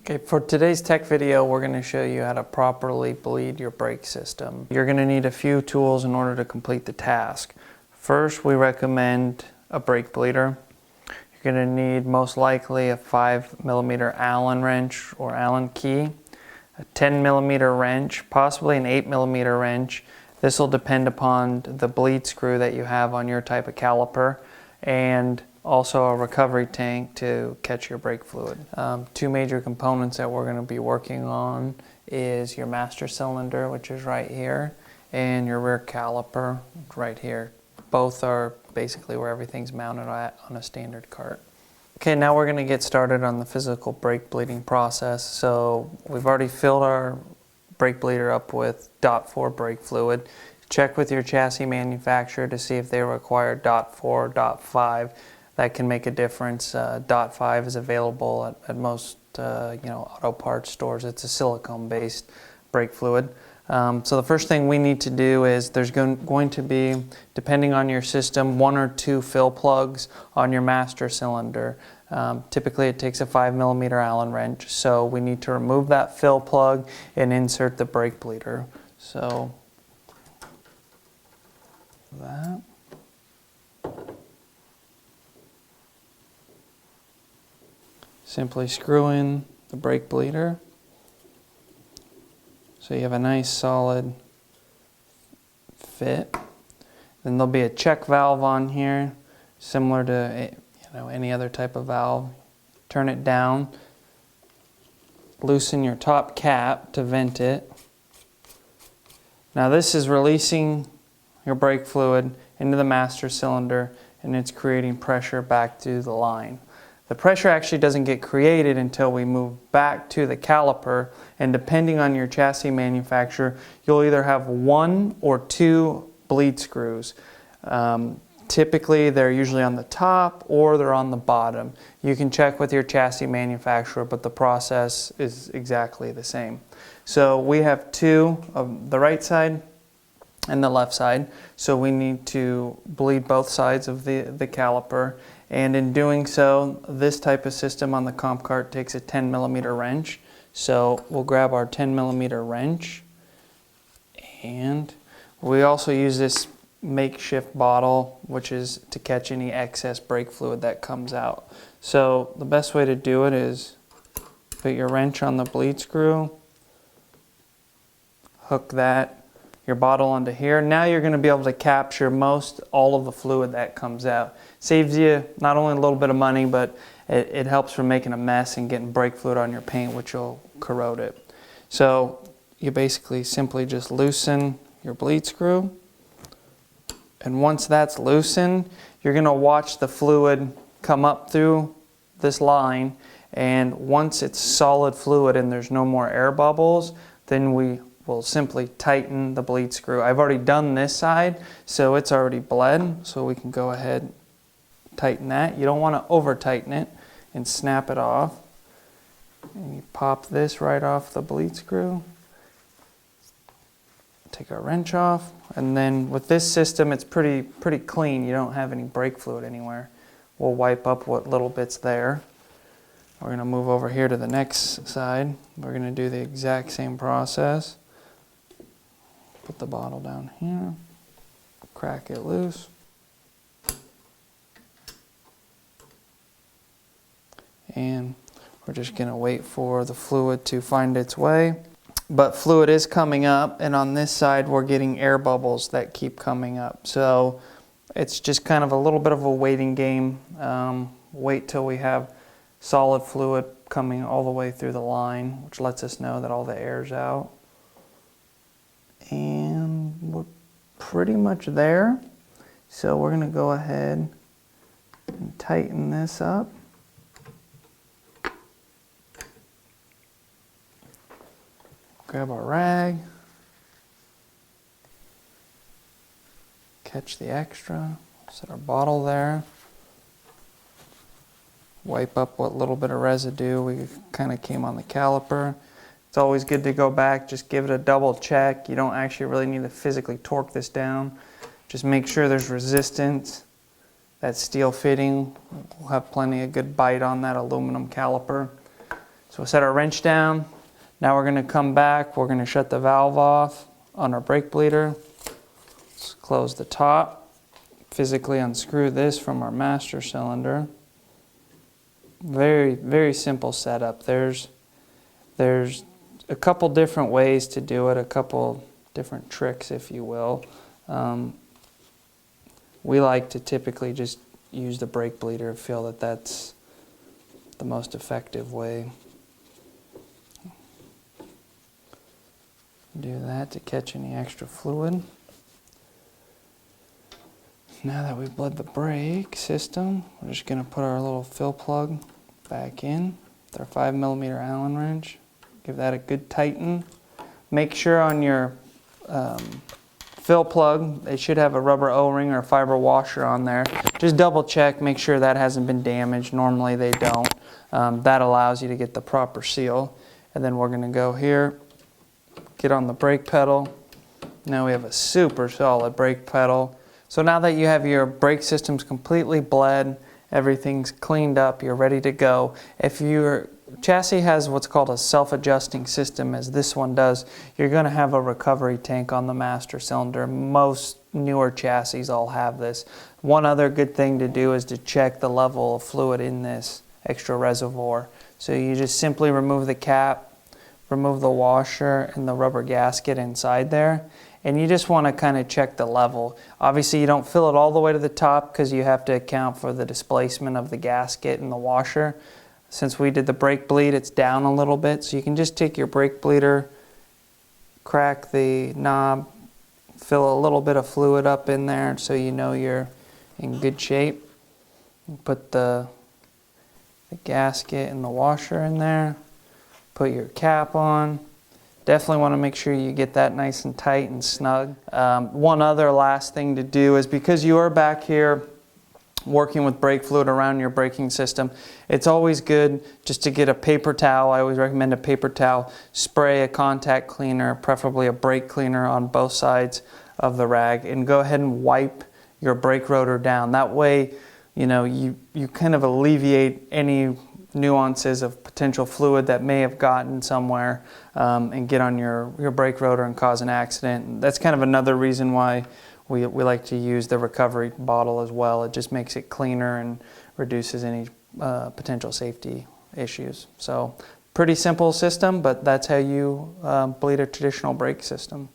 Okay, for today's tech video, we're going to show you how to properly bleed your brake system. You're going to need a few tools in order to complete the task. First, we recommend a brake bleeder. You're going to need most likely a 5mm Allen wrench or Allen key, a 10mm wrench, possibly an 8mm wrench. This will depend upon the bleed screw that you have on your type of caliper, and also a recovery tank to catch your brake fluid. Two major components that we're going to be working on is your master cylinder, which is right here, and your rear caliper right here. Both are basically where everything's mounted at on a standard cart. Okay, now we're going to get started on the physical brake bleeding process. So we've already filled our brake bleeder up with .4 brake fluid. Check with your chassis manufacturer to see if they require .4, .5. That can make a difference. .5 is available at most auto parts stores. It's a silicone-based brake fluid. So the first thing we need to do is there's going to be, depending on your system, 1 or 2 fill plugs on your master cylinder. Typically it takes a 5mm Allen wrench, so we need to remove that fill plug and insert the brake bleeder. So that. Simply screw in the brake bleeder so you have a nice solid fit. Then there'll be a check valve on here, similar to any other type of valve. Turn it down, loosen your top cap to vent it. Now this is releasing your brake fluid into the master cylinder, and it's creating pressure back through the line. The pressure actually doesn't get created until we move back to the caliper, and depending on your chassis manufacturer, you'll either have 1 or 2 bleed screws. Typically they're usually on the top or they're on the bottom. You can check with your chassis manufacturer, but the process is exactly the same. So we have 2 of the right side and the left side, so we need to bleed both sides of the caliper. And in doing so, this type of system on the COMPKART takes a 10mm wrench. So we'll grab our 10mm wrench, and we also use this makeshift bottle, which is to catch any excess brake fluid that comes out. So the best way to do it is put your wrench on the bleed screw, hook your bottle onto here. Now you're going to be able to capture all of the fluid that comes out. Saves you not only a little bit of money, but it helps from making a mess and getting brake fluid on your paint, which will corrode it. So you basically simply just loosen your bleed screw, and once that's loosened, you're going to watch the fluid come up through this line, and once it's solid fluid and there's no more air bubbles, then we'll simply tighten the bleed screw. I've already done this side, so it's already bled, so we can go ahead and tighten that. You don't want to over tighten it and snap it off. And you pop this right off the bleed screw. Take our wrench off, and then with this system it's pretty clean. You don't have any brake fluid anywhere. We'll wipe up what little bit's there. We're going to move over here to the next side. We're going to do the exact same process. Put the bottle down here, crack it loose, and we're just going to wait for the fluid to find its way. But fluid is coming up, and on this side we're getting air bubbles that keep coming up. So it's just kind of a little bit of a waiting game. Wait till we have solid fluid coming all the way through the line, which lets us know that all the air's out. And we're pretty much there. So we're going to go ahead and tighten this up. Grab our rag. Catch the extra. Set our bottle there. Wipe up what little bit of residue we kind of came on the caliper. It's always good to go back, just give it a double check. You don't actually really need to physically torque this down. Just make sure there's resistance. That steel fitting will have plenty of good bite on that aluminum caliper. So we'll set our wrench down. Now we're going to come back. We're going to shut the valve off on our brake bleeder. Let's close the top. Physically unscrew this from our master cylinder. Very, very simple setup. There's a couple different ways to do it, a couple different tricks, if you will. We like to typically just use the brake bleeder, feel that that's the most effective way. Do that to catch any extra fluid. Now that we've bled the brake system, we're just going to put our little fill plug back in with our 5mm Allen wrench. Give that a good tighten. Make sure on your fill plug, they should have a rubber O-ring or a fiber washer on there. Just double check, make sure that hasn't been damaged. Normally they don't. That allows you to get the proper seal. And then we're going to go here, get on the brake pedal. Now we have a super solid brake pedal. So now that you have your brake systems completely bled, everything's cleaned up, you're ready to go. If your chassis has what's called a self-adjusting system, as this one does, you're going to have a recovery tank on the master cylinder. Most newer chassis all have this. One other good thing to do is to check the level of fluid in this extra reservoir. So you just simply remove the cap, remove the washer and the rubber gasket inside there, and you just want to kind of check the level. Obviously you don't fill it all the way to the top because you have to account for the displacement of the gasket and the washer. Since we did the brake bleed, it's down a little bit, so you can just take your brake bleeder, crack the knob, fill a little bit of fluid up in there so you know you're in good shape. Put the gasket and the washer in there, put your cap on. Definitely want to make sure you get that nice and tight and snug. One other last thing to do is, because you are back here working with brake fluid around your braking system, it's always good just to get a paper towel. I always recommend a paper towel. Spray a contact cleaner, preferably a brake cleaner, on both sides of the rag, and go ahead and wipe your brake rotor down. That way, you know, you kind of alleviate any nuances of potential fluid that may have gotten somewhere and get on your brake rotor and cause an accident. And that's kind of another reason why we like to use the recovery bottle as well. It just makes it cleaner and reduces any potential safety issues. So pretty simple system, but that's how you bleed a traditional brake system.